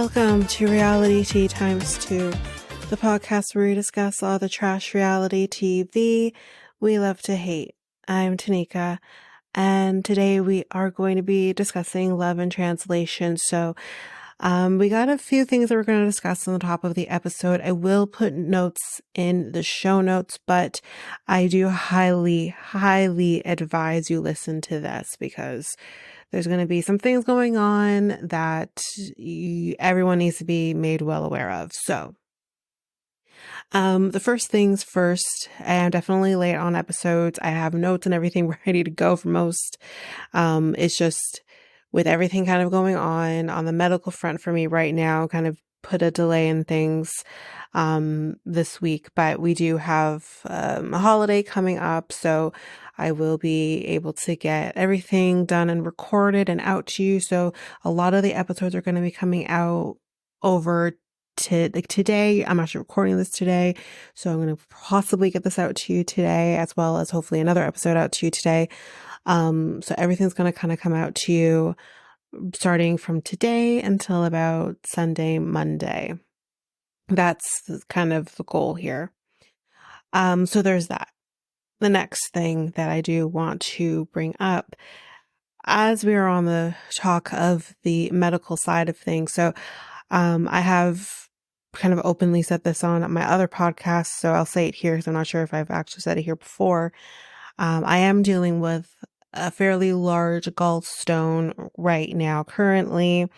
Welcome to Reality Tea Times 2, the podcast where we discuss all the trash reality TV we love to hate. I'm Tanika, and today we are going to be discussing Love in Translation. So we got a few things that we're going to discuss on the top of the episode. I will put notes in the show notes, but I do highly advise you listen to this because there's going to be some things going on that everyone needs to be made well aware of. So, the first things first, I am definitely late on episodes. I have notes and everything ready to go for most. It's just with everything kind of going on the medical front for me right now, kind of put a delay in things this week, but we do have a holiday coming up, so I will be able to get everything done and recorded and out to you. So a lot of the episodes are going to be coming out over to like today. I'm actually recording this today, so I'm going to possibly get this out to you today, as well as hopefully another episode out to you today. So everything's going to kind of come out to you starting from today until about Sunday, Monday. That's kind of the goal here. So there's that. The next thing that I do want to bring up, as we are on the talk of the medical side of things. So, I have kind of openly said this on my other podcast, so I'll say it here because I'm not sure if I've actually said it here before. I am dealing with a fairly large gallstone right now currently.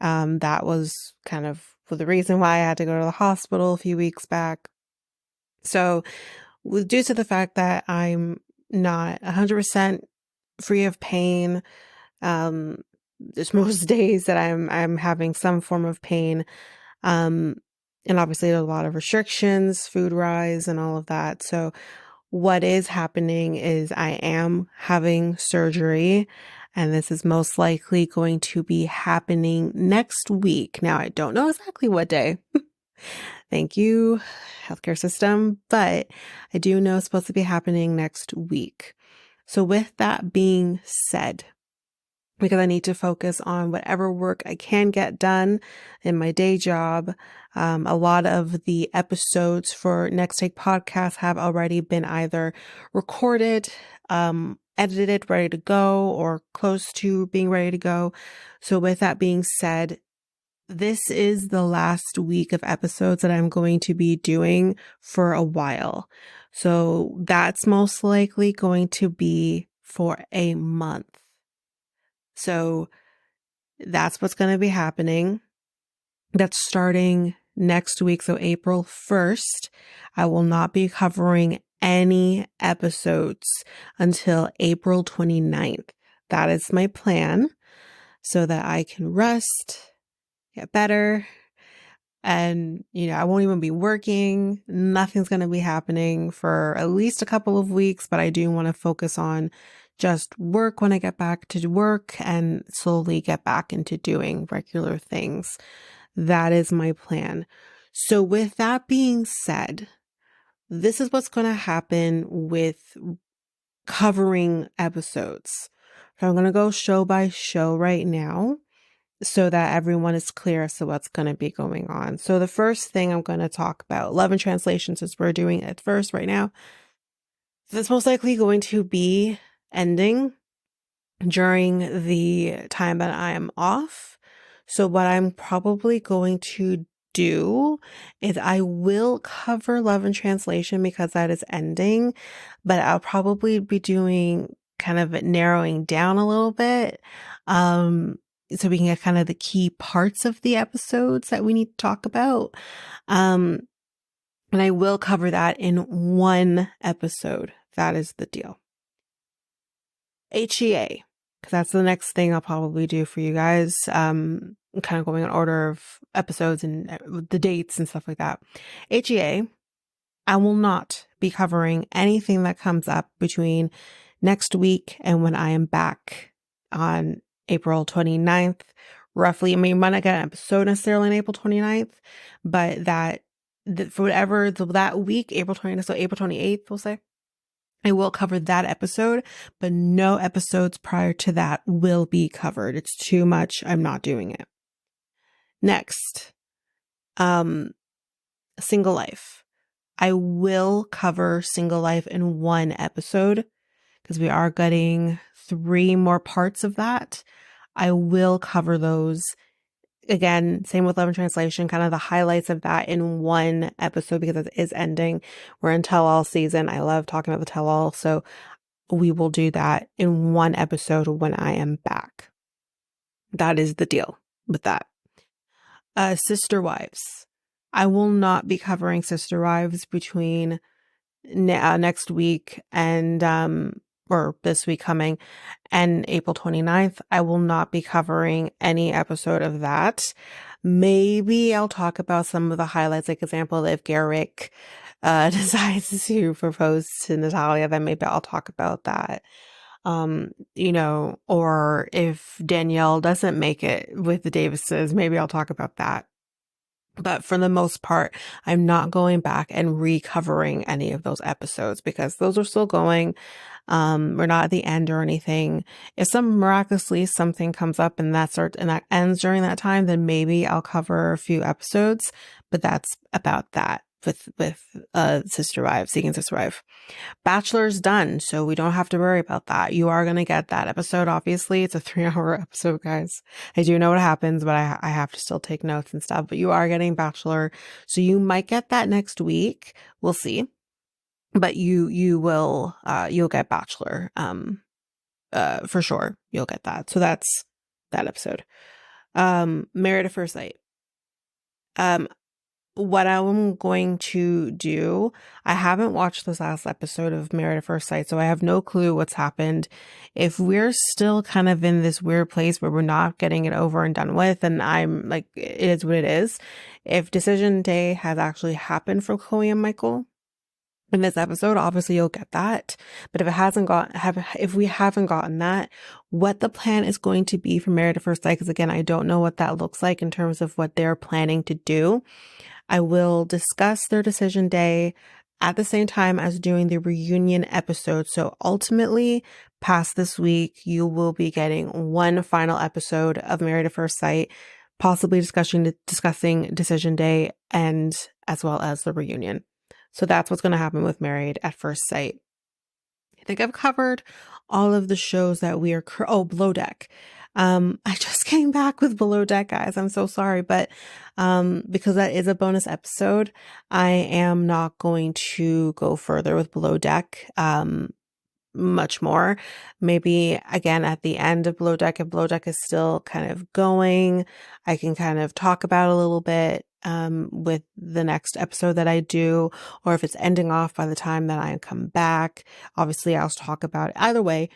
That was kind of the reason why I had to go to the hospital a few weeks back. So, due to the fact that I'm not 100% free of pain, there's most days that I'm having some form of pain. And obviously there's a lot of restrictions, food rise and all of that. So what is happening is I am having surgery, and this is most likely going to be happening next week. Now, I don't know exactly what day. Thank you, healthcare system, but I do know it's supposed to be happening next week. So with that being said, because I need to focus on whatever work I can get done in my day job. A lot of the episodes for Next Take Podcast have already been either recorded, edited, ready to go, or close to being ready to go. So with that being said, this is the last week of episodes that I'm going to be doing for a while. So that's most likely going to be for a month. So that's what's going to be happening. That's starting next week. So April 1st, I will not be covering any episodes until April 29th. That is my plan, so that I can rest, get better, and, I won't even be working. Nothing's going to be happening for at least a couple of weeks, but I do want to focus on just work when I get back to work and slowly get back into doing regular things. That is my plan. So with that being said, this is what's going to happen with covering episodes. So I'm going to go show by show right now, so that everyone is clear as to what's going to be going on. So the first thing I'm going to talk about, Love in Translation, since we're doing it first right now. That's most likely going to be ending during the time that I am off. So what I'm probably going to do is I will cover Love in Translation because that is ending, but I'll probably be doing kind of narrowing down a little bit. So we can get kind of the key parts of the episodes that we need to talk about. And I will cover that in one episode. That is the deal. HEA, because that's the next thing I'll probably do for you guys. Kind of going in order of episodes and the dates and stuff like that. HEA, I will not be covering anything that comes up between next week and when I am back on April 29th, roughly. I mean, might not get an episode necessarily on April 29th, but for whatever that week, April 29th, so April 28th, we'll say, I will cover that episode, but no episodes prior to that will be covered. It's too much. I'm not doing it. Next, Single Life. I will cover Single Life in one episode because we are getting 3 more parts of that. I will cover those. Again, same with Love and Translation, kind of the highlights of that in one episode because it is ending. We're in tell-all season. I love talking about the tell-all. So we will do that in one episode when I am back. That is the deal with that. Sister Wives. I will not be covering Sister Wives between next week and, or this week coming and April 29th. I will not be covering any episode of that. Maybe I'll talk about some of the highlights, like example, if Garrick, decides to propose to Natalia, then maybe I'll talk about that. Or if Danielle doesn't make it with the Davises, maybe I'll talk about that. But for the most part, I'm not going back and recovering any of those episodes because those are still going. We're not at the end or anything. If miraculously something comes up and that ends during that time, then maybe I'll cover a few episodes. But that's about that with Sister Wives, Seeking Sister Wife. Bachelor's done, so we don't have to worry about that. You are going to get that episode. Obviously, it's a 3-hour episode, guys. I do know what happens, but I have to still take notes and stuff. But you are getting Bachelor, so you might get that next week. We'll see. But you will you'll get Bachelor for sure. You'll get that. So that's that episode. Married at First Sight. What I'm going to do, I haven't watched this last episode of Married at First Sight, so I have no clue what's happened. If we're still kind of in this weird place where we're not getting it over and done with, and I'm like, it is what it is. If decision day has actually happened for Chloe and Michael in this episode, obviously you'll get that. But if we haven't gotten that, what the plan is going to be for Married at First Sight, because again, I don't know what that looks like in terms of what they're planning to do. I will discuss their decision day at the same time as doing the reunion episode. So ultimately, past this week, you will be getting one final episode of Married at First Sight, possibly discussing decision day and as well as the reunion. So that's what's going to happen with Married at First Sight. I think I've covered all of the shows that we are, Below Deck. I just came back with Below Deck, guys. I'm so sorry, but, because that is a bonus episode, I am not going to go further with Below Deck, much more. Maybe again at the end of Below Deck, if Below Deck is still kind of going, I can kind of talk about a little bit, with the next episode that I do, or if it's ending off by the time that I come back, obviously I'll talk about it. Either way,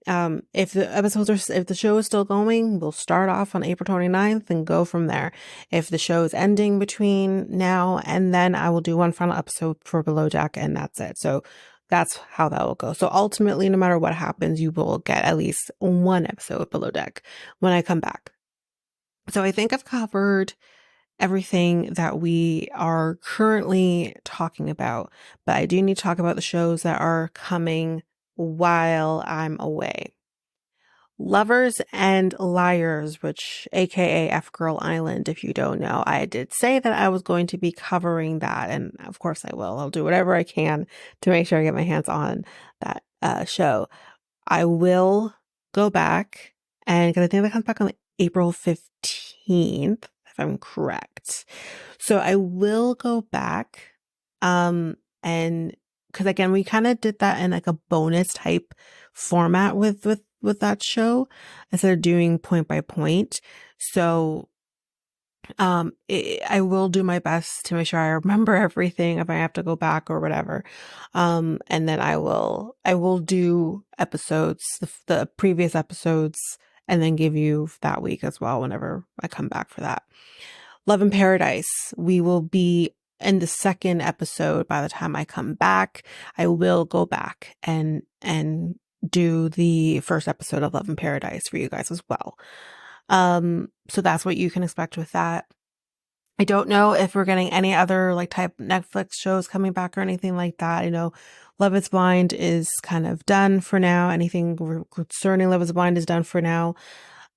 if the show is still going, we'll start off on April 29th and go from there. If the show is ending between now and then, I will do one final episode for Below Deck and that's it. So that's how that will go. So ultimately, no matter what happens, you will get at least one episode Below Deck when I come back. So I think I've covered everything that we are currently talking about, but I do need to talk about the shows that are coming while I'm away. Lovers and Liars, which aka F Girl Island, if you don't know. I did say that I was going to be covering that, and of course I will. I'll do whatever I can to make sure I get my hands on that show. I will go back, and because I think that comes back on April 15th, if I'm correct. So I will go back, and because again, we kind of did that in like a bonus type format with that show instead of doing point by point. So, I will do my best to make sure I remember everything if I have to go back or whatever. And then I will do episodes, the previous episodes, and then give you that week as well whenever I come back for that. Love in Paradise. We will be in the second episode by the time I come back. I will go back and do the first episode of Love in Paradise for you guys as well. So that's what you can expect with that. I don't know if we're getting any other like type Netflix shows coming back or anything like that. I know Love is Blind is kind of done for now. Anything concerning Love is Blind is done for now.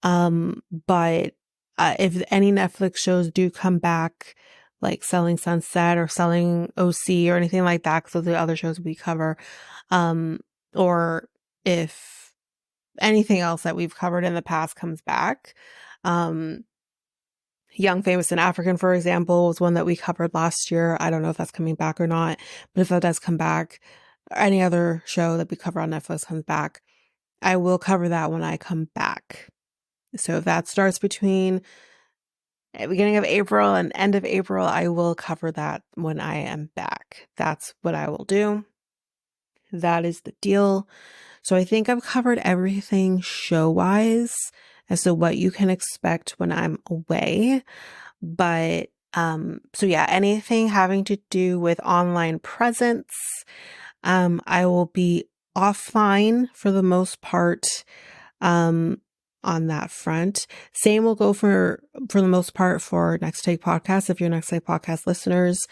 But if any Netflix shows do come back, like Selling Sunset or Selling OC or anything like that, because those are the other shows we cover, or if anything else that we've covered in the past comes back. Young, Famous, and African, for example, was one that we covered last year. I don't know if that's coming back or not, but if that does come back, or any other show that we cover on Netflix comes back, I will cover that when I come back. So if that starts between beginning of April and end of April, I will cover that when I am back. That's what I will do. That is the deal. So I think I've covered everything show-wise as to what you can expect when I'm away. But so yeah, anything having to do with online presence, I will be offline for the most part, on that front. Same will go for the most part for Next Take Podcast. If you're Next Take Podcast listeners,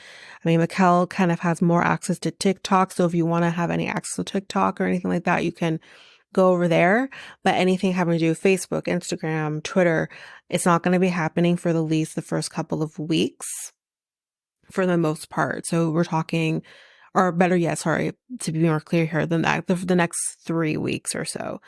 I mean, Mikkel kind of has more access to TikTok. So if you want to have any access to TikTok or anything like that, you can go over there. But anything having to do with Facebook, Instagram, Twitter, it's not going to be happening for at least the first couple of weeks for the most part. So we're talking, or better yet, sorry, to be more clear here than that, the next 3 weeks or so.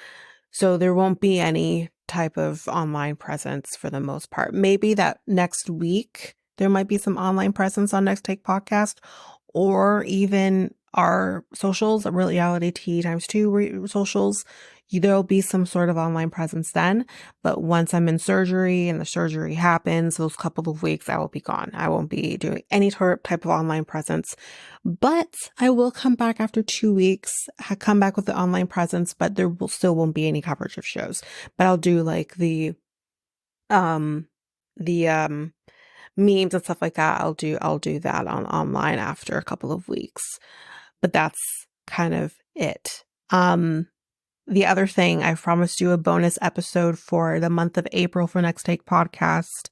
So there won't be any type of online presence for the most part. Maybe that next week there might be some online presence on Next Take Podcast, or even our socials, Reality T times 2 socials. There'll be some sort of online presence then. But once I'm in surgery and the surgery happens, those couple of weeks, I will be gone. I won't be doing any type of online presence. But I will come back after 2 weeks, come back with the online presence, but there still won't be any coverage of shows. But I'll do like the memes and stuff like that. I'll do that online after a couple of weeks. But that's kind of it. The other thing, I promised you a bonus episode for the month of April for Next Take Podcast.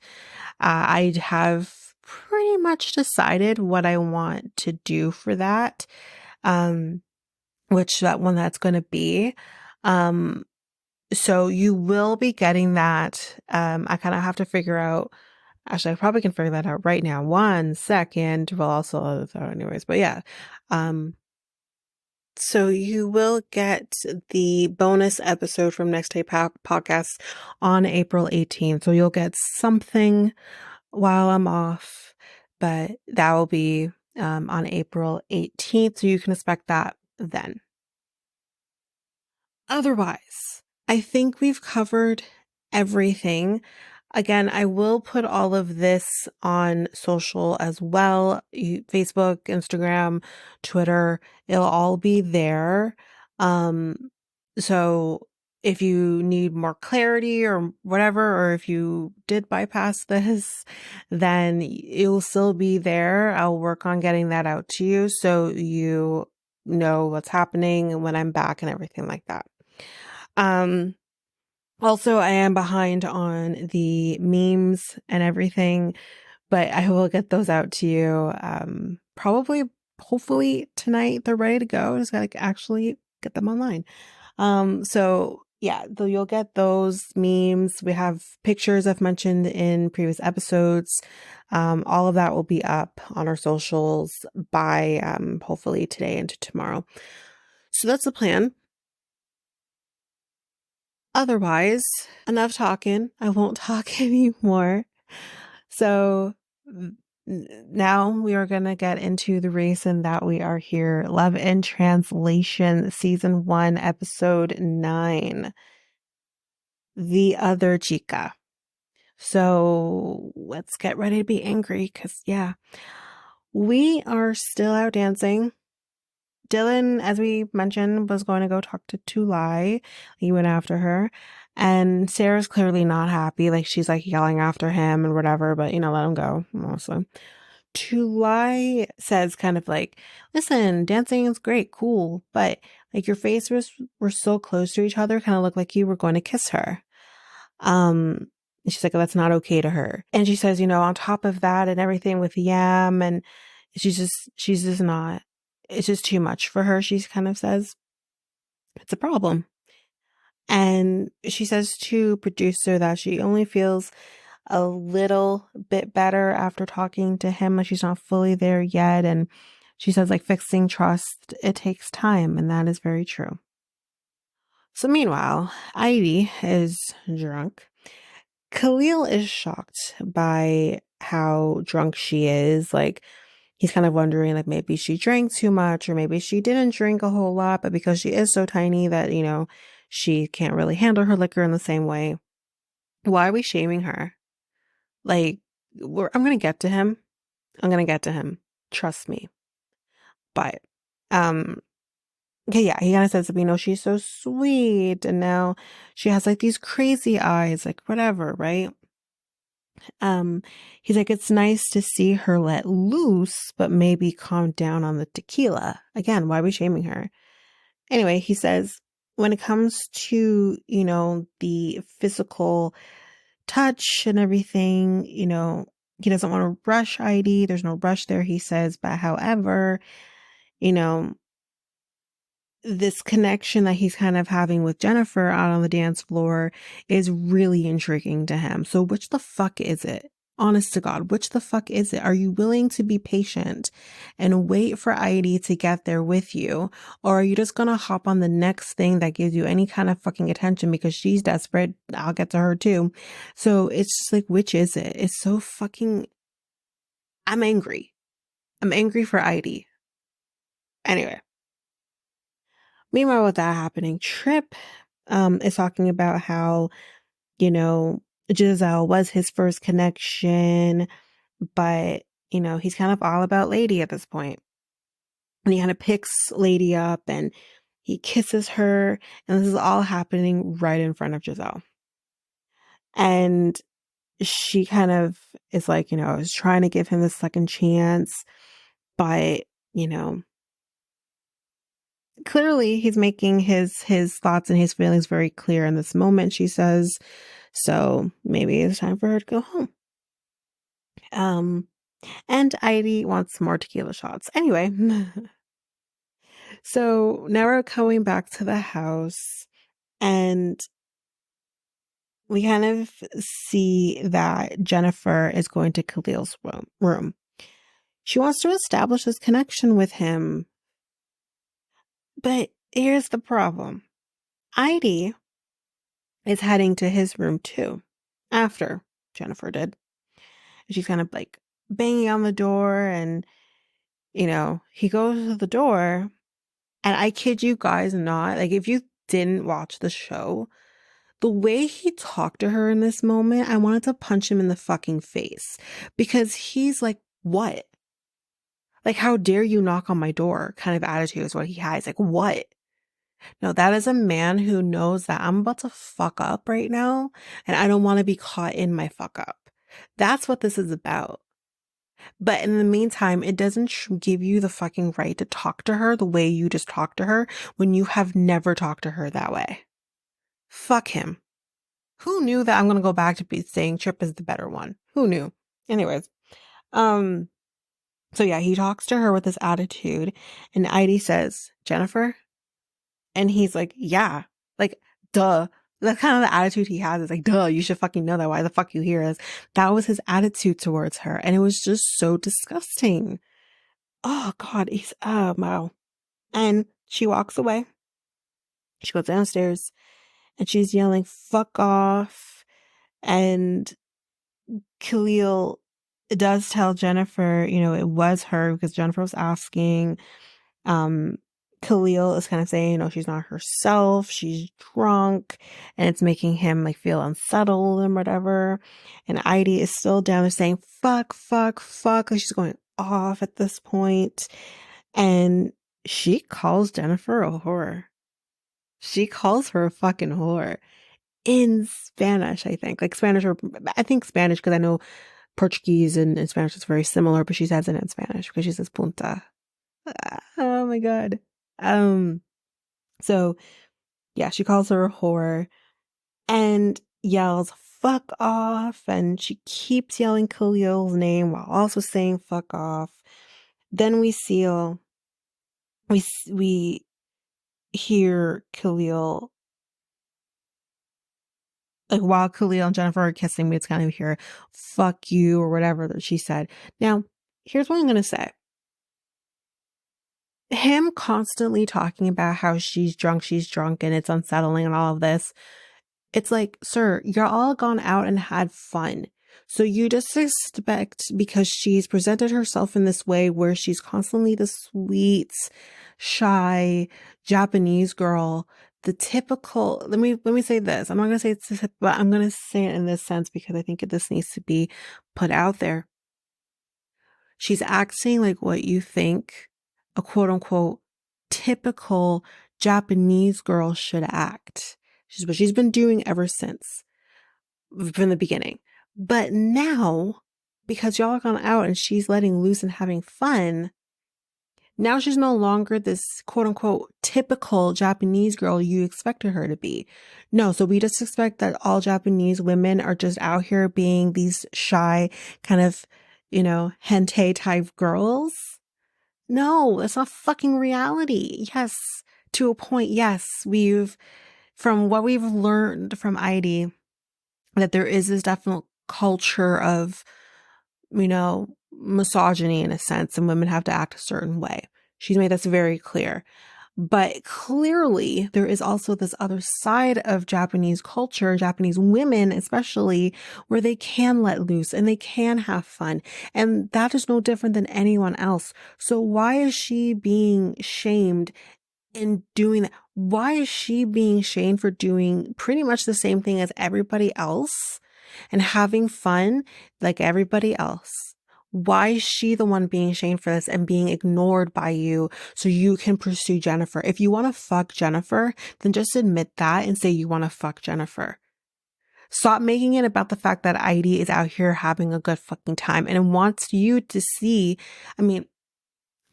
I have pretty much decided what I want to do for that, which that one that's going to be. So you will be getting that. I kind of have to figure out. Actually, I probably can figure that out right now. 1 second. Well, also anyways, but yeah. So you will get the bonus episode from Next Day Podcast on April 18th. So you'll get something while I'm off, but that will be on April 18th. So you can expect that then. Otherwise, I think we've covered everything. Again, I will put all of this on social as well. Facebook, Instagram, Twitter, it'll all be there. So if you need more clarity or whatever, or if you did bypass this, then it'll still be there. I'll work on getting that out to you so you know what's happening and when I'm back and everything like that. Also, I am behind on the memes and everything, but I will get those out to you. Probably, hopefully tonight they're ready to go. Just gotta actually get them online. So yeah, you'll get those memes. We have pictures I've mentioned in previous episodes. All of that will be up on our socials by hopefully today into tomorrow. So that's the plan. Otherwise, enough talking. I won't talk anymore. So now we are going to get into the reason that we are here. Love in Translation, Season 1, Episode 9. The Other Chica. So let's get ready to be angry because, yeah, we are still out dancing. Dylan, as we mentioned, was going to go talk to Tulai. He went after her. And Sarah's clearly not happy. Like, she's like yelling after him and whatever, but let him go, mostly. Tulai says kind of like, listen, dancing is great, cool, but like your faces were so close to each other, kind of looked like you were going to kiss her. And she's like, that's not okay to her. And she says, on top of that and everything with Yam, and she's just not, it's just too much for her. She kind of says it's a problem. And she says to producer that she only feels a little bit better after talking to him. Like she's not fully there yet. And she says, like, fixing trust, it takes time. And that is very true. So meanwhile, Heidi is drunk. Kahlil is shocked by how drunk she is. Like, he's kind of wondering, like, maybe she drank too much or maybe she didn't drink a whole lot, but because she is so tiny that, she can't really handle her liquor in the same way. Why are we shaming her? Like, I'm going to get to him. I'm going to get to him. Trust me. But, um, okay, yeah, he kind of says, she's so sweet. And now she has like these crazy eyes, like whatever, right? Um, he's like, it's nice to see her let loose, but maybe calm down on the tequila. Again, why are we shaming her? Anyway, he says, when it comes to, the physical touch and everything, he doesn't want to rush Heidi. There's no rush there, he says. But however, you know, this connection that he's kind of having with Jennifer out on the dance floor is really intriguing to him. So which the fuck is it? Honest to God, which the fuck is it? Are you willing to be patient and wait for Heidi to get there with you? Or are you just going to hop on the next thing that gives you any kind of fucking attention because she's desperate? I'll get to her too. So it's just like, which is it? It's so fucking, I'm angry. I'm angry for Heidi. Anyway. Meanwhile, with that happening, Tripp is talking about how, Giselle was his first connection, but, he's kind of all about Lady at this point. And he kind of picks Lady up and he kisses her, and this is all happening right in front of Giselle. And she kind of is like, I was trying to give him the second chance, but, clearly he's making his thoughts and his feelings very clear in this moment, she says. So maybe it's time for her to go home. And Heidi wants more tequila shots. Anyway, so now we're going back to the house, and we kind of see that Jennifer is going to Kahlil's room. She wants to establish this connection with him. But here's the problem. Heidi is heading to his room too, after Jennifer did. She's kind of like banging on the door, and, he goes to the door, and I kid you guys not, like, if you didn't watch the show, the way he talked to her in this moment, I wanted to punch him in the fucking face, because he's like, what? Like, how dare you knock on my door kind of attitude is what he has. Like, what? No, that is a man who knows that I'm about to fuck up right now, and I don't want to be caught in my fuck up. That's what this is about. But in the meantime, it doesn't give you the fucking right to talk to her the way you just talked to her when you have never talked to her that way. Fuck him. Who knew that I'm going to go back to be saying Tripp is the better one? Who knew? Anyways, so yeah, he talks to her with this attitude, and Heidi says, Jennifer? And he's like, yeah, like, duh. That's kind of the attitude he has. Is like, duh, you should fucking know that. Why the fuck you hear us? That was his attitude towards her. And it was just so disgusting. Oh God, he's, oh wow. And she walks away. She goes downstairs and she's yelling, fuck off. And Kahlil does tell Jennifer, it was her because Jennifer was asking. Kahlil is kind of saying, she's not herself, she's drunk, and it's making him like feel unsettled and whatever. And Heidi is still down there saying, fuck, fuck, fuck. Like she's going off at this point. And she calls Jennifer a whore. She calls her a fucking whore in Spanish, I think. Like Spanish, or I think Spanish, because I know Portuguese and Spanish is very similar, but she says it in Spanish because she says punta. Oh my God. So yeah, she calls her a whore and yells, fuck off. And she keeps yelling Kahlil's name while also saying fuck off. Then we hear Kahlil Like while Kahlil and Jennifer are kissing, we just kind of hear "fuck you" or whatever that she said. Now, here's what I'm gonna say. Him constantly talking about how she's drunk, and it's unsettling and all of this. It's like, sir, you're all gone out and had fun. So you just expect, because she's presented herself in this way where she's constantly the sweet, shy Japanese girl, the typical, let me say this. I'm not gonna say it's, but I'm gonna say it in this sense because I think this needs to be put out there. She's acting like what you think a quote unquote typical Japanese girl should act. She's what she's been doing ever since, from the beginning. But now, because y'all have gone out and she's letting loose and having fun, now she's no longer this quote unquote typical Japanese girl you expected her to be. No, so we just expect that all Japanese women are just out here being these shy, kind of, hentai type girls. No, that's not fucking reality. Yes, to a point, yes, from what we've learned from ID, that there is this definite culture of, misogyny in a sense, and women have to act a certain way. She's made this very clear. But clearly, there is also this other side of Japanese culture, Japanese women especially, where they can let loose and they can have fun. And that is no different than anyone else. So why is she being shamed in doing that? Why is she being shamed for doing pretty much the same thing as everybody else and having fun like everybody else? Why is she the one being shamed for this and being ignored by you so you can pursue Jennifer? If you want to fuck Jennifer, then just admit that and say you want to fuck Jennifer. Stop making it about the fact that Heidi is out here having a good fucking time and wants you to see. I mean,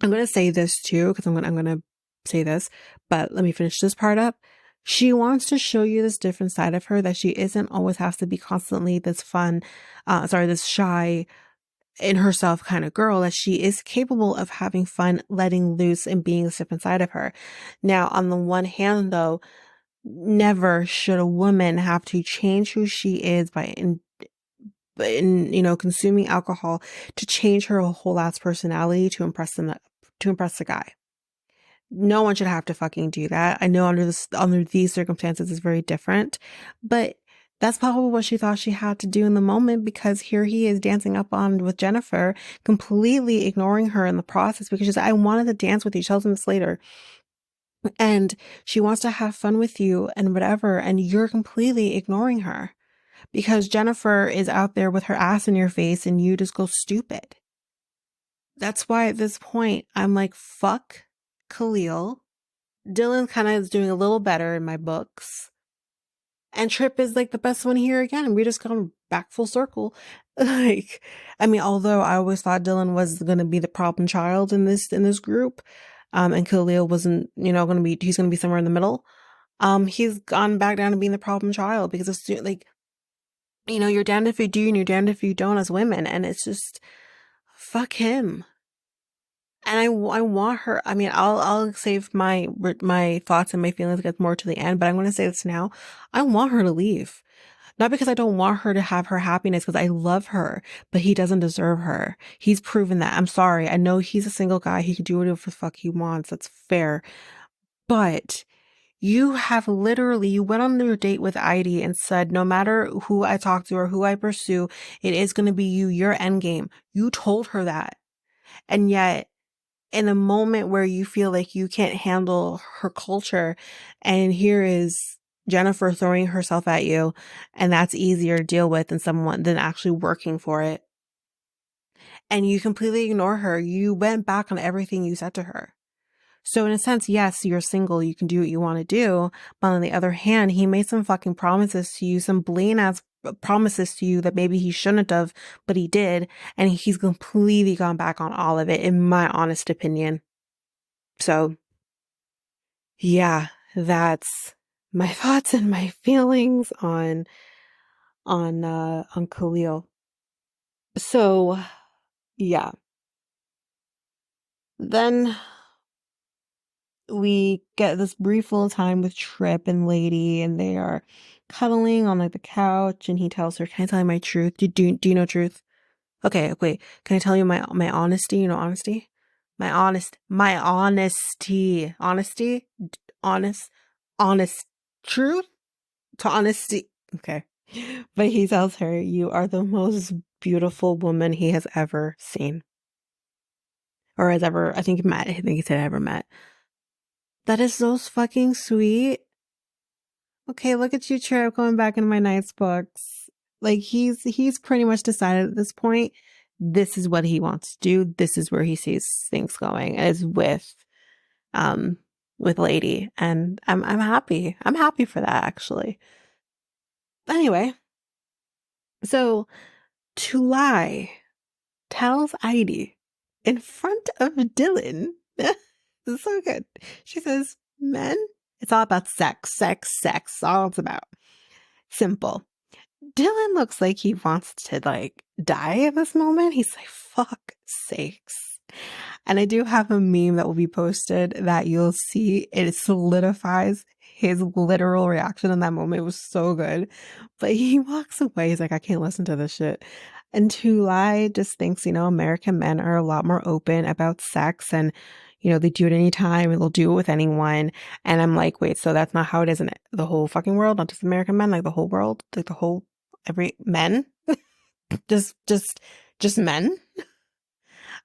I'm going to say this too, because I'm going to say this, but let me finish this part up. She wants to show you this different side of her, that she isn't always has to be constantly this this shy in herself kind of girl, that she is capable of having fun, letting loose, and being a different side of her. Now, on the one hand, though, never should a woman have to change who she is by consuming alcohol to change her whole ass personality to impress the guy. No one should have to fucking do that. I know under these circumstances it's very different, but that's probably what she thought she had to do in the moment, because here he is dancing up on with Jennifer, completely ignoring her in the process because she's like, I wanted to dance with you. She tells him this later. And she wants to have fun with you and whatever, and you're completely ignoring her because Jennifer is out there with her ass in your face and you just go stupid. That's why at this point, I'm like, fuck Kahlil. Dylan kind of is doing a little better in my books. And Tripp is like the best one here again. And we just gone back full circle. Although I always thought Dylan was going to be the problem child in this group. And Kahlil wasn't, he's going to be somewhere in the middle. He's gone back down to being the problem child because it's like, you're damned if you do and you're damned if you don't as women. And it's just, fuck him. And I want her. I mean, I'll save my thoughts and my feelings get more to the end, but I'm going to say this now. I want her to leave. Not because I don't want her to have her happiness, because I love her, but he doesn't deserve her. He's proven that. I'm sorry. I know he's a single guy. He can do whatever the fuck he wants. That's fair. But you went on your date with Heidi and said, no matter who I talk to or who I pursue, it is going to be you, your end game. You told her that. And yet, in a moment where you feel like you can't handle her culture, and here is Jennifer throwing herself at you, and that's easier to deal with than actually working for it. And you completely ignore her. You went back on everything you said to her. So in a sense, yes, you're single, you can do what you want to do. But on the other hand, he made some fucking promises to you, some blatant ass promises to you that maybe he shouldn't have, but he did. And he's completely gone back on all of it, in my honest opinion. So yeah, that's my thoughts and my feelings on Kahlil. So yeah. Then we get this brief little time with Tripp and Lady, and they are cuddling on like the couch, and he tells her, "Can I tell you my truth? Do you know truth? Okay, wait. Can I tell you my honesty? You know honesty? My honesty, honest, honest truth to honesty. Okay." But he tells her, "You are the most beautiful woman he has ever seen, or has ever, I think, met. I think he said ever met." That is so fucking sweet. Okay, look at you, Tripp, going back into my nice books. Like he's pretty much decided at this point, this is what he wants to do. This is where he sees things going, is um with Lady. And I'm happy. I'm happy for that, actually. Anyway, so Tulai tells Heidi in front of Dylan. This is so good. She says, "Men, it's all about sex, sex, sex. All it's about. Simple." Dylan looks like he wants to like die at this moment. He's like, "Fuck sakes." And I do have a meme that will be posted that you'll see. It solidifies his literal reaction in that moment. It was so good. But he walks away. He's like, "I can't listen to this shit." And Tulai just thinks, American men are a lot more open about sex, and, they do it anytime and they'll do it with anyone. And I'm like, wait, so that's not how it is in the whole fucking world? Not just American men, like the whole world? Like every men? just men?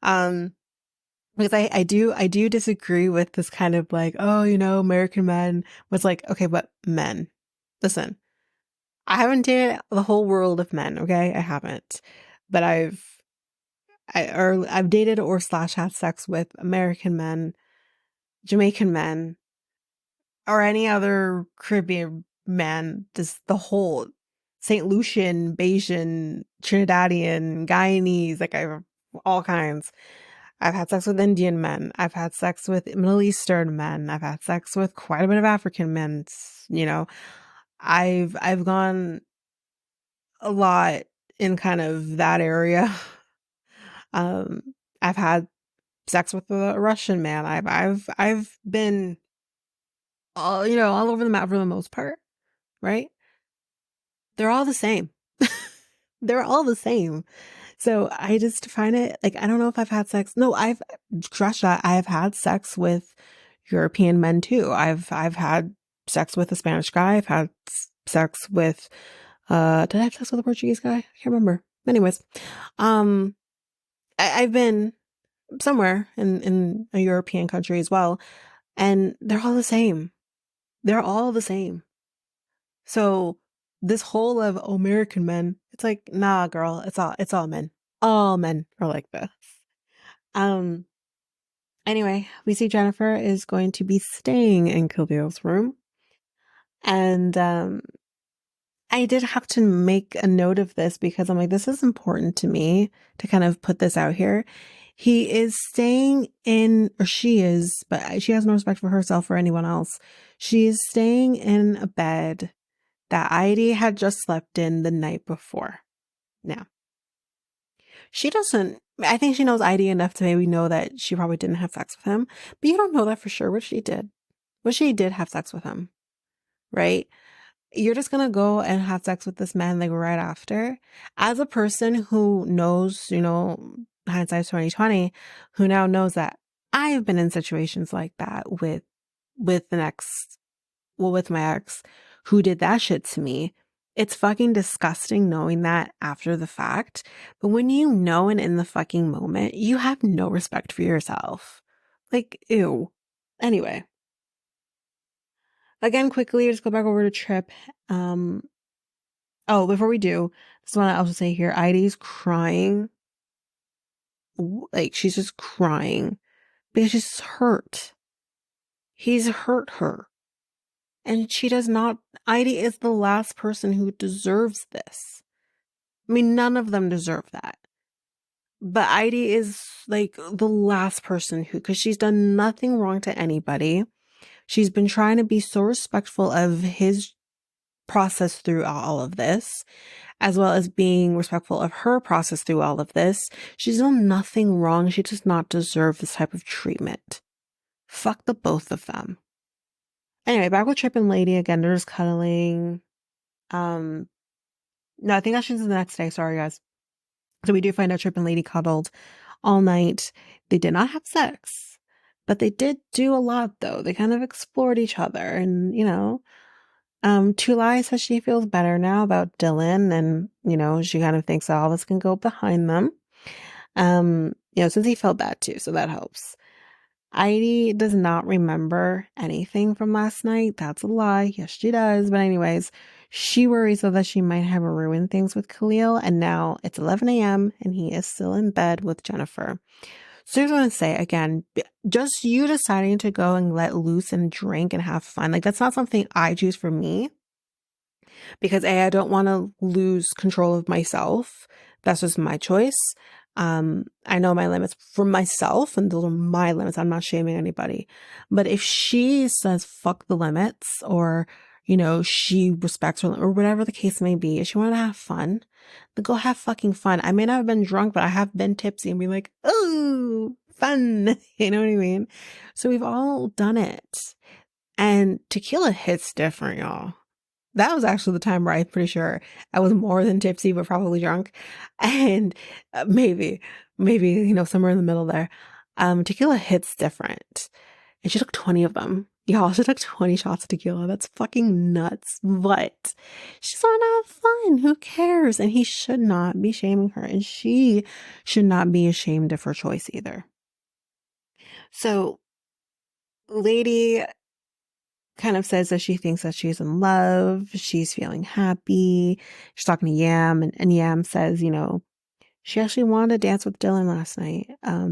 Because I do disagree with this kind of like, oh, American men was like, okay, but men, listen, I haven't dated the whole world of men. Okay. I haven't, but I've dated or slash had sex with American men, Jamaican men, or any other Caribbean man, just the whole St. Lucian, Bayesian, Trinidadian, Guyanese, like I've all kinds. I've had sex with Indian men. I've had sex with Middle Eastern men. I've had sex with quite a bit of African men. I've gone a lot in kind of that area. Um, I've had sex with a Russian man. I've been all over the map for the most part, right? They're all the same. They're all the same. So I just find it like, I don't know if I've had sex. No, I've crushed that. I have had sex with European men too. I've had sex with a Spanish guy. I've had sex with, did I have sex with a Portuguese guy? I can't remember. Anyways, I've been somewhere in a European country as well, and they're all the same. They're all the same. So this whole of American men, it's like, nah, girl, it's all men. All men are like this. Um, anyway, we see Jennifer is going to be staying in Kahlil's room. And I did have to make a note of this because I'm like, this is important to me to kind of put this out here. He is staying in, or she is, but she has no respect for herself or anyone else. She is staying in a bed that Heidi had just slept in the night before. Now, she doesn't, I think she knows Heidi enough to maybe know that she probably didn't have sex with him, but you don't know that for sure what she did. What she did have sex with him, right? You're just gonna go and have sex with this man like right after. As a person who knows, hindsight's 2020, who now knows that I have been in situations like that with with my ex who did that shit to me. It's fucking disgusting knowing that after the fact. But when you know and in the fucking moment, you have no respect for yourself. Like, ew. Anyway. Again, quickly, just go back over to Tripp. Before we do, just want to also say here, Heidi's crying. Like, she's just crying because she's hurt. He's hurt her. And she does not, Heidi is the last person who deserves this. I mean, none of them deserve that. But Heidi is like the last person because she's done nothing wrong to anybody. She's been trying to be so respectful of his process through all of this, as well as being respectful of her process through all of this. She's done nothing wrong. She does not deserve this type of treatment. Fuck the both of them. Anyway, back with Tripp and Lady again. They're just cuddling. No, I think that's just the next day. Sorry, guys. So we do find out Tripp and Lady cuddled all night. They did not have sex, but they did do a lot, though. They kind of explored each other, and Tulai says she feels better now about Dylan, and she kind of thinks all this can go behind them. Since he felt bad too, so that helps. Heidi does not remember anything from last night. That's a lie. Yes, she does. But anyways, she worries though that she might have ruined things with Kahlil, and now it's 11 a.m. and he is still in bed with Jennifer. So I just want to say again, just you deciding to go and let loose and drink and have fun, like that's not something I choose for me. Because I don't want to lose control of myself. That's just my choice. I know my limits for myself, and those are my limits. I'm not shaming anybody. But if she says fuck the limits, or she respects her, or whatever the case may be, if she wanted to have fun, then go have fucking fun. I may not have been drunk, but I have been tipsy and be like, oh, fun. You know what I mean? So we've all done it. And tequila hits different, y'all. That was actually the time where I'm pretty sure I was more than tipsy, but probably drunk. And maybe, somewhere in the middle there. Tequila hits different. And she took 20 of them. Y'all, she took 20 shots of tequila. That's fucking nuts. But she's on to have fun. Who cares? And he should not be shaming her. And she should not be ashamed of her choice either. So, Lady kind of says that she thinks that she's in love, she's feeling happy. She's talking to Yam, and Yam says, she actually wanted to dance with Dylan last night,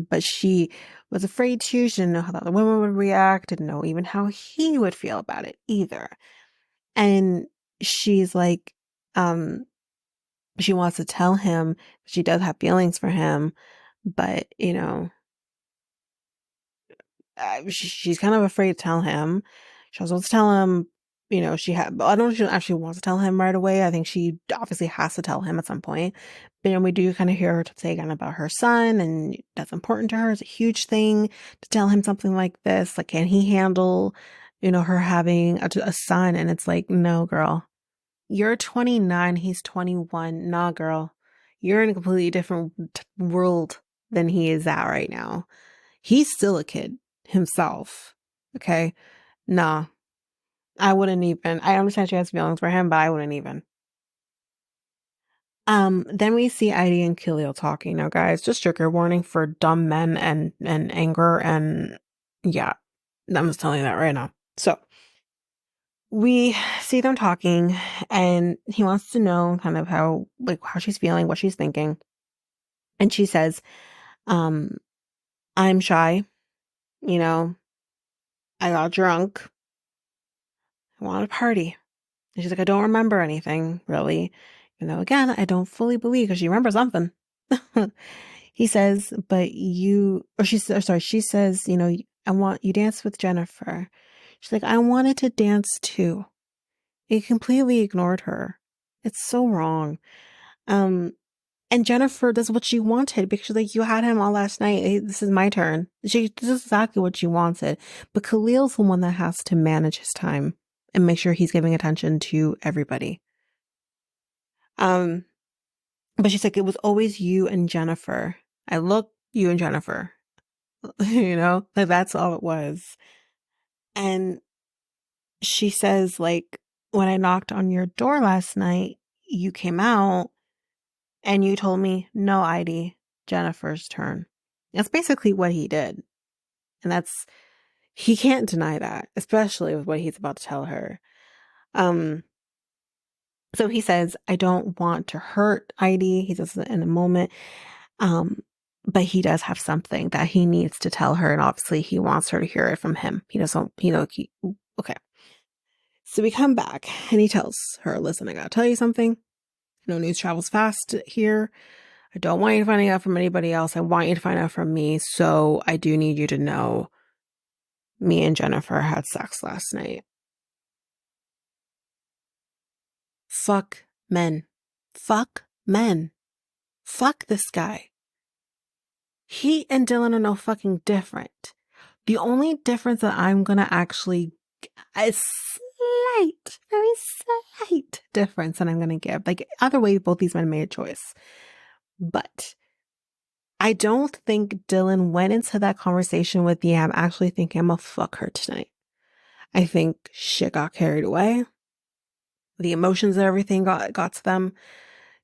but she was afraid to. She didn't know how the other women would react, didn't know even how he would feel about it either. And she's like, she wants to tell him she does have feelings for him, but, she's kind of afraid to tell him. She also wants to tell him, I don't know if she actually wants to tell him right away. I think she obviously has to tell him at some point. But we do kind of hear her say again about her son, and that's important to her. It's a huge thing to tell him something like this. Like, can he handle, her having a son? And it's like, no, girl. You're 29, he's 21. Nah, girl. You're in a completely different world than he is at right now. He's still a kid himself. Okay? Nah. I wouldn't even. I understand she has feelings for him, but I wouldn't even. Then we see Heidi and Kahlil talking. Now, guys, just trigger warning for dumb men and anger, and yeah, I'm just telling you that right now. So we see them talking, and he wants to know kind of how she's feeling, what she's thinking. And she says, I'm shy, I got drunk, I want to party. And she's like, I don't remember anything, really. Again, I don't fully believe, because she remembers something. He says, but she says, I want you dance with Jennifer. She's like, I wanted to dance too. He completely ignored her. It's so wrong. And Jennifer does what she wanted, because she's like, you had him all last night. Hey, this is my turn. This is exactly what she wanted. But Kahlil's the one that has to manage his time and make sure he's giving attention to everybody. But she's like, it was always you and Jennifer. You and Jennifer. That's all it was. And she says, when I knocked on your door last night, you came out and you told me, no, Heidi, Jennifer's turn. That's basically what he did. And he can't deny that, especially with what he's about to tell her. So he says, I don't want to hurt Heidi. He says in a moment. But he does have something that he needs to tell her. And obviously he wants her to hear it from him. He doesn't, okay. So we come back and he tells her, listen, I gotta tell you something. News travels fast here. I don't want you to find out from anybody else. I want you to find out from me. So I do need you to know me and Jennifer had sex last night. Fuck men. Fuck men. Fuck this guy. He and Dylan are no fucking different. The only difference that I'm going to actually, a slight, very slight difference that I'm going to give. Like, either way, both these men made a choice. But I don't think Dylan went into that conversation with Yam actually thinking, I'm going to fuck her tonight. I think shit got carried away. The emotions and everything got to them.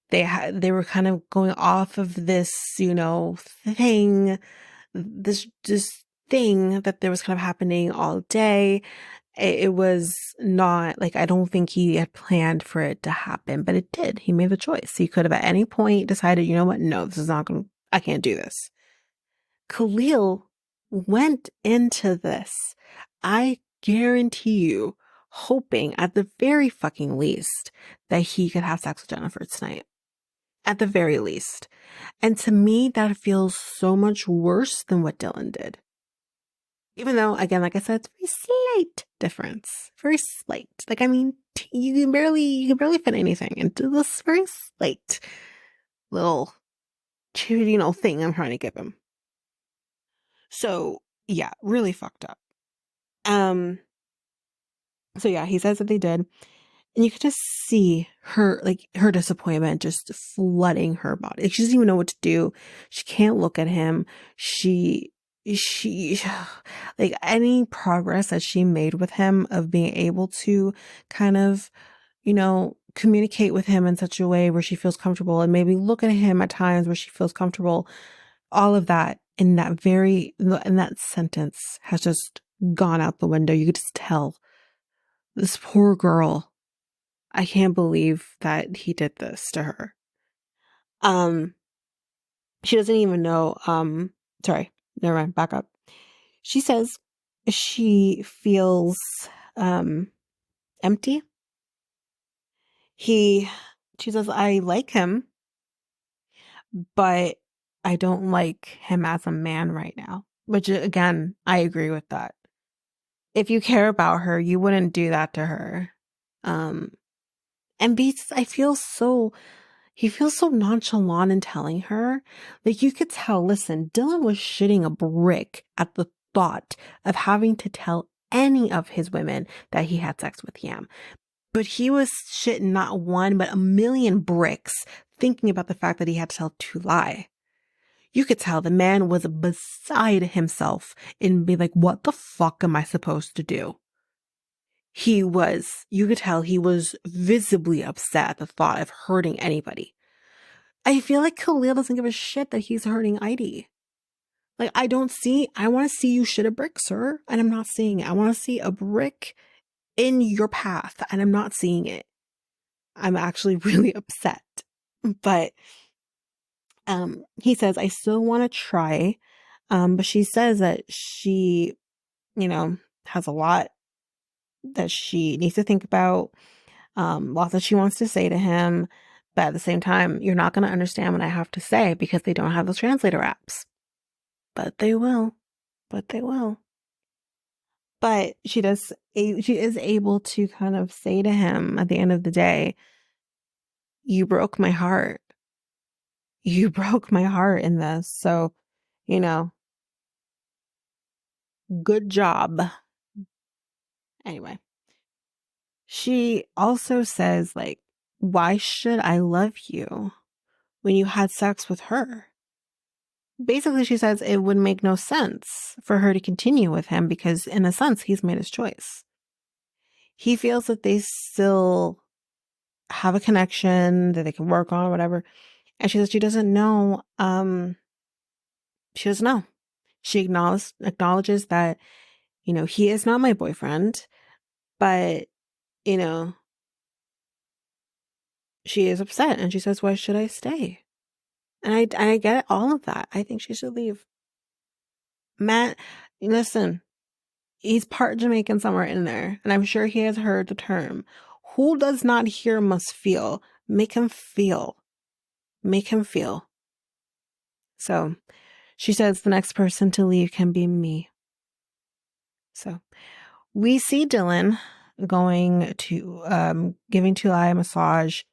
They were kind of going off of this, thing, this thing that there was kind of happening all day. It was not like, I don't think he had planned for it to happen, but it did. He made the choice. He could have at any point decided, you know what? No, this is not going to, I can't do this. Kahlil went into this, I guarantee you, hoping at the very fucking least that he could have sex with Jennifer tonight. At the very least. And to me, that feels so much worse than what Dylan did. Even though, again, like I said, it's a very slight difference. Very slight. Like, I mean, you can barely fit anything into this very slight little, thing I'm trying to give him. So, yeah, really fucked up. So yeah, he says that they did. And you could just see her disappointment just flooding her body. She doesn't even know what to do. She can't look at him. She, like, any progress that she made with him of being able to kind of, communicate with him in such a way where she feels comfortable and maybe look at him at times where she feels comfortable. All of that in that sentence has just gone out the window. You could just tell this poor girl. I can't believe that he did this to her. She doesn't even know, sorry, never mind, back up. She says she feels, empty. She says, I like him, but I don't like him as a man right now. Which, again, I agree with that. If you care about her, you wouldn't do that to her. And he feels so nonchalant in telling her. Like, you could tell, listen, Dylan was shitting a brick at the thought of having to tell any of his women that he had sex with Yam. But he was shitting not one, but a million bricks thinking about the fact that he had to tell Tulai. You could tell the man was beside himself and be like, what the fuck am I supposed to do? You could tell he was visibly upset at the thought of hurting anybody. I feel like Kahlil doesn't give a shit that he's hurting Heidi. Like, I want to see you shit a brick, sir. And I'm not seeing it. I want to see a brick in your path and I'm not seeing it. I'm actually really upset. But, he says, I still want to try. But she says that she, has a lot that she needs to think about, lots that she wants to say to him, but at the same time, you're not going to understand what I have to say because they don't have those translator apps. But they will. But she is able to kind of say to him at the end of the day, you broke my heart. You broke my heart in this. So, good job. Anyway. She also says, like, why should I love you when you had sex with her? Basically, she says it would make no sense for her to continue with him because, in a sense, he's made his choice. He feels that they still have a connection that they can work on or whatever. And she says she doesn't know. She doesn't know. She acknowledges that, he is not my boyfriend, but, she is upset and she says, why should I stay? And I get all of that. I think she should leave. Matt, listen, he's part Jamaican somewhere in there. And I'm sure he has heard the term. Who does not hear must feel. Make him feel. Make him feel. So she says the next person to leave can be me. So we see Dylan going to, giving Tulai a massage.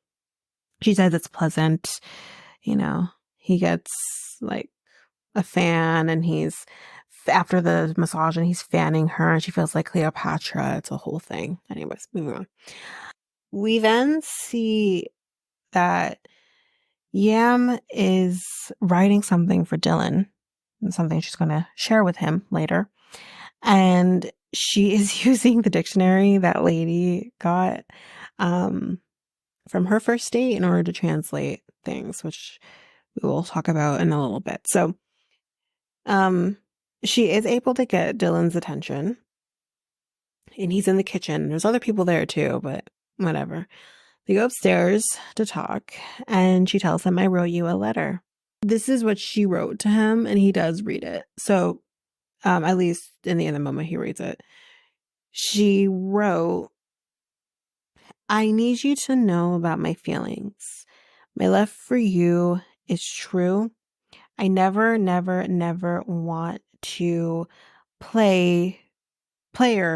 She says it's pleasant. He gets like a fan and he's after the massage and he's fanning her and she feels like Cleopatra. It's a whole thing. Anyways, moving on. We then see that Yam is writing something for Dylan, something she's going to share with him later. And she is using the dictionary that lady got from her first date in order to translate things, which we will talk about in a little bit. So she is able to get Dylan's attention. And he's in the kitchen. There's other people there too, but whatever. They go upstairs to talk, and she tells him, I wrote you a letter. This is what she wrote to him, and he does read it. So, at least in the moment he reads it. She wrote, I need you to know about my feelings. My love for you is true. I never, never, never want to player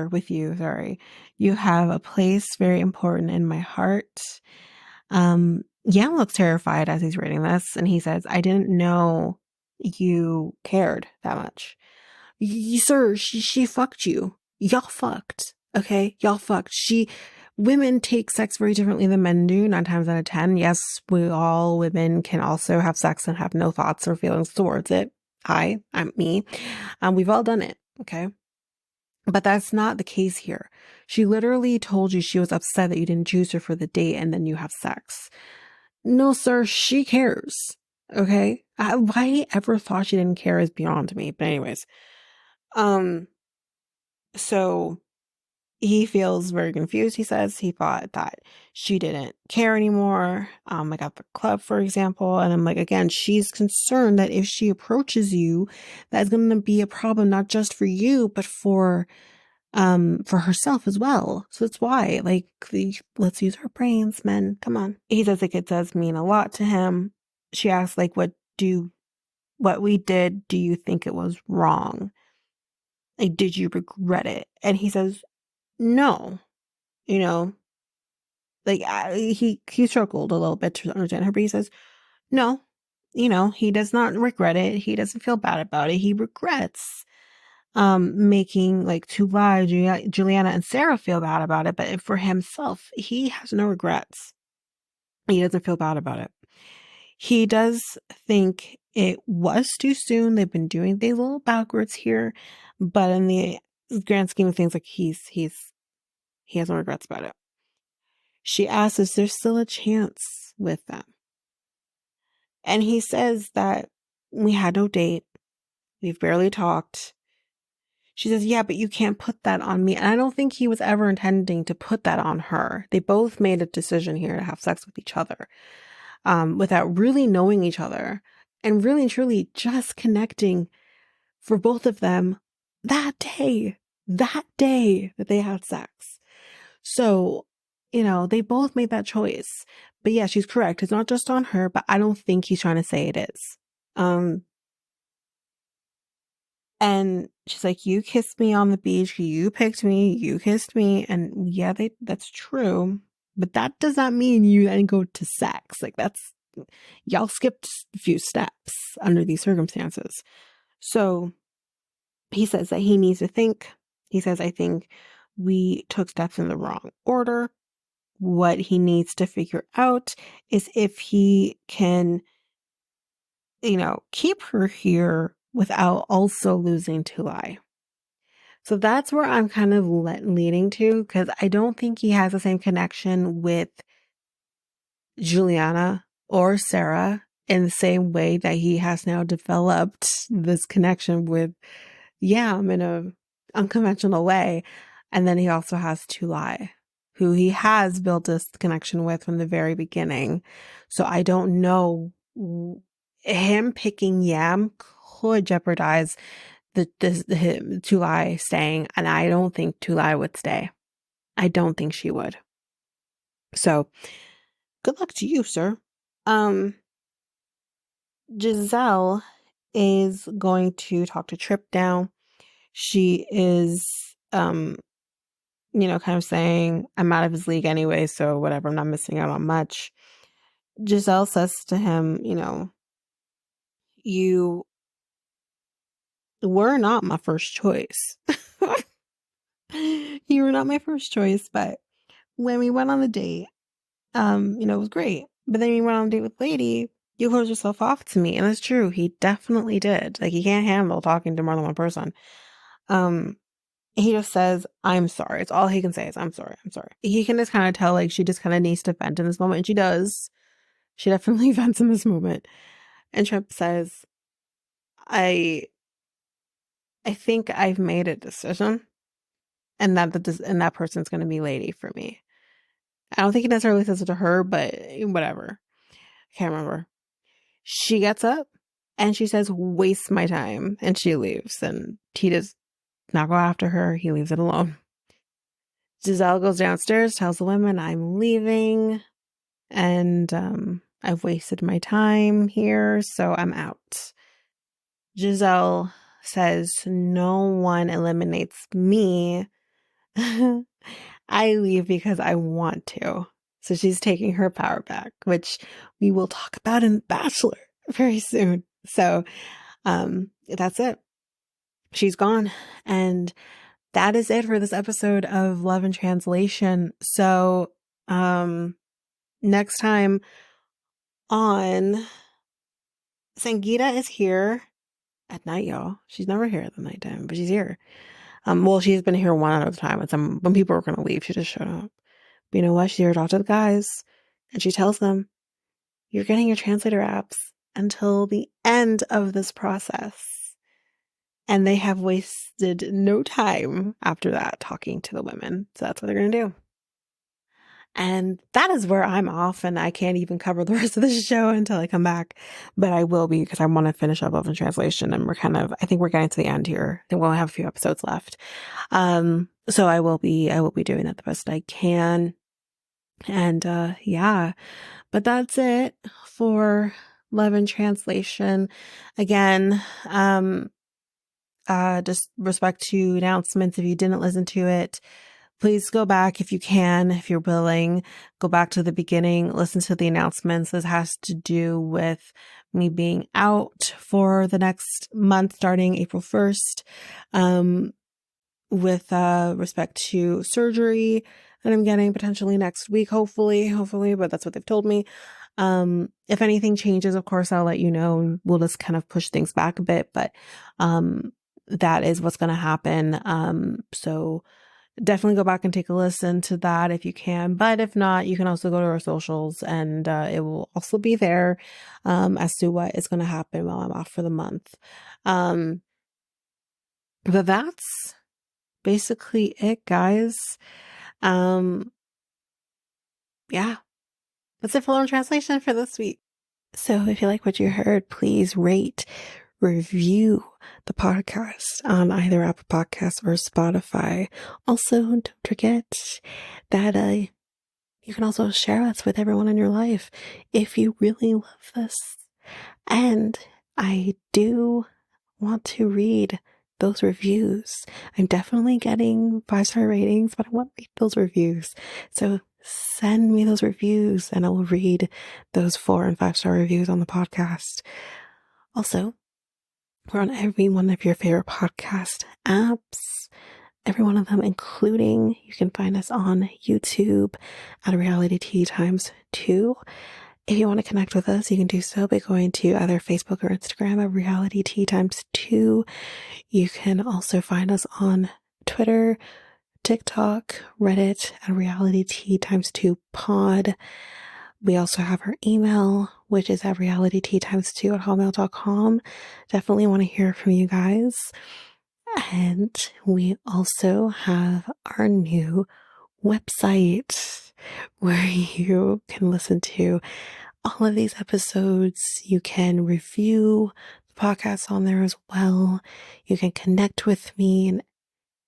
with you. Sorry. You have a place very important in my heart. Yam looks terrified as he's reading this, and he says, I didn't know you cared that much. Sir, she fucked you. Y'all fucked. Okay? Y'all fucked. Women take sex very differently than men do, 9 times out of 10. Yes, all women can also have sex and have no thoughts or feelings towards it. I'm me. We've all done it. Okay? But that's not the case here. She literally told you she was upset that you didn't choose her for the date and then you have sex. No, sir, she cares. Okay? Why he ever thought she didn't care is beyond me. But anyways. So he feels very confused, he says. He thought that she didn't care anymore. Like at the club, for example. And I'm like, again, she's concerned that if she approaches you, that's going to be a problem, not just for you, but for herself as well. So that's why, like, let's use our brains, men. Come on. He says like it does mean a lot to him. She asks, like, what we did, do you think it was wrong? Like, did you regret it? And he says, no. You know, like, he struggled a little bit to understand her, but he says, no. You know, he does not regret it. He doesn't feel bad about it. He regrets making like Juliana and Sarah feel bad about it, but for himself, he has no regrets. He doesn't feel bad about it. He does think it was too soon. They've been doing things a little backwards here, but in the grand scheme of things, like he has no regrets about it. She asks, is there still a chance with them? And he says that we had no date. We've barely talked. She says, yeah, but you can't put that on me. And I don't think he was ever intending to put that on her. They both made a decision here to have sex with each other without really knowing each other and really and truly just connecting for both of them that day that they had sex. So, you know, they both made that choice. But yeah, she's correct. It's not just on her, but I don't think he's trying to say it is. And she's like, you kissed me on the beach. You picked me. You kissed me. And yeah, that's true. But that does not mean you then go to sex. Like y'all skipped a few steps under these circumstances. So he says that he needs to think. He says, I think we took steps in the wrong order. What he needs to figure out is if he can, you know, keep her here without also losing Tulai. So that's where I'm kind of leading to, because I don't think he has the same connection with Juliana or Sarah in the same way that he has now developed this connection with Yam in a unconventional way. And then he also has Tulai, who he has built this connection with from the very beginning. So I don't know, him picking Yam could jeopardize the Tulai staying, and I don't think Tulai would stay. I don't think she would. So good luck to you, sir. Giselle is going to talk to Tripp now. She is you know, kind of saying, I'm out of his league anyway, so whatever, I'm not missing out on much. Giselle says to him, you know, were not my first choice. You were not my first choice, but when we went on the date, it was great. But then we went on a date with Lady, you closed yourself off to me. And it's true, he definitely did. Like, he can't handle talking to more than one person. He just says, I'm sorry. It's all he can say is, I'm sorry. I'm sorry. He can just kind of tell, like, she just kind of needs to vent in this moment. And she does. She definitely vents in this moment. And Tripp says, I think I've made a decision, and that person's going to be Lady for me. I don't think he necessarily says it to her, but whatever. I can't remember. She gets up and she says, waste my time. And she leaves. And he does not go after her. He leaves it alone. Giselle goes downstairs, tells the women, I'm leaving. And I've wasted my time here, so I'm out. Giselle says, no one eliminates me. I leave because I want to. So she's taking her power back, which we will talk about in Bachelor very soon. So that's it. She's gone. And that is it for this episode of Love in Translation. So next time on, Sangeeta is here at night, y'all. She's never here at the nighttime, but she's here. Well, she's been here one other time. When people were going to leave, she just showed up. But you know what? She's here to talk to the guys. And she tells them, you're getting your translator apps until the end of this process. And they have wasted no time after that talking to the women. So that's what they're going to do. And that is where I'm off, and I can't even cover the rest of the show until I come back. But I will be, because I want to finish up Love in Translation, and I think we're getting to the end here. I think we'll have a few episodes left. So I will be doing that the best I can. And yeah, but that's it for Love in Translation. Again, just respect to announcements. If you didn't listen to it, please go back if you can, if you're willing. Go back to the beginning, listen to the announcements. This has to do with me being out for the next month, starting April 1st, with respect to surgery that I'm getting potentially next week, hopefully, but that's what they've told me. If anything changes, of course, I'll let you know. We'll just kind of push things back a bit, but that is what's going to happen. So definitely go back and take a listen to that if you can. But if not, you can also go to our socials, and it will also be there as to what is going to happen while I'm off for the month. But that's basically it, guys. Yeah, that's it for Love in Translation for this week. So if you like what you heard, please rate, review the podcast on either Apple Podcasts or Spotify. Also, don't forget that you can also share us with everyone in your life if you really love this. And I do want to read those reviews. I'm definitely getting 5-star ratings, but I want to read those reviews. So send me those reviews and I will read those 4 and 5-star reviews on the podcast. Also, we're on every one of your favorite podcast apps, every one of them, including you can find us on YouTube at Reality Tea Times2. If you want to connect with us, you can do so by going to either Facebook or Instagram at Reality Tea Times2. You can also find us on Twitter, TikTok, Reddit at Reality Tea Times2 Pod. We also have our email, which is at realityteatimes2 at hotmail.com. Definitely want to hear from you guys. And we also have our new website where you can listen to all of these episodes. You can review the podcast on there as well. You can connect with me in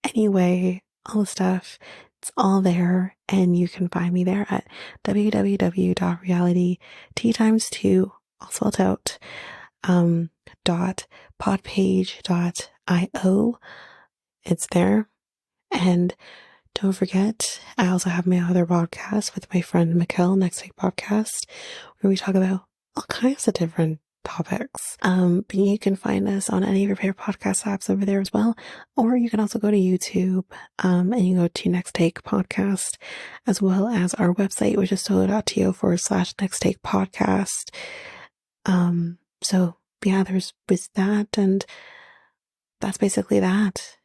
any way, all the stuff. It's all there, and you can find me there at www.realityteatimes2, all spelled out, .podpage.io. It's there. And don't forget, I also have my other podcast with my friend Mikkel, Next Week Podcast, where we talk about all kinds of different topics. But you can find us on any of your favorite podcast apps over there as well. Or you can also go to YouTube and you go to Next Take Podcast, as well as our website, which is solo.to/Next Take Podcast. So yeah, there's that, and that's basically that.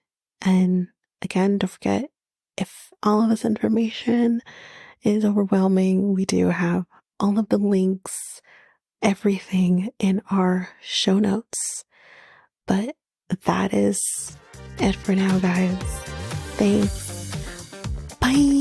And again, don't forget, if all of this information is overwhelming, we do have all of the links, everything in our show notes. But that is it for now, guys. Thanks. Bye.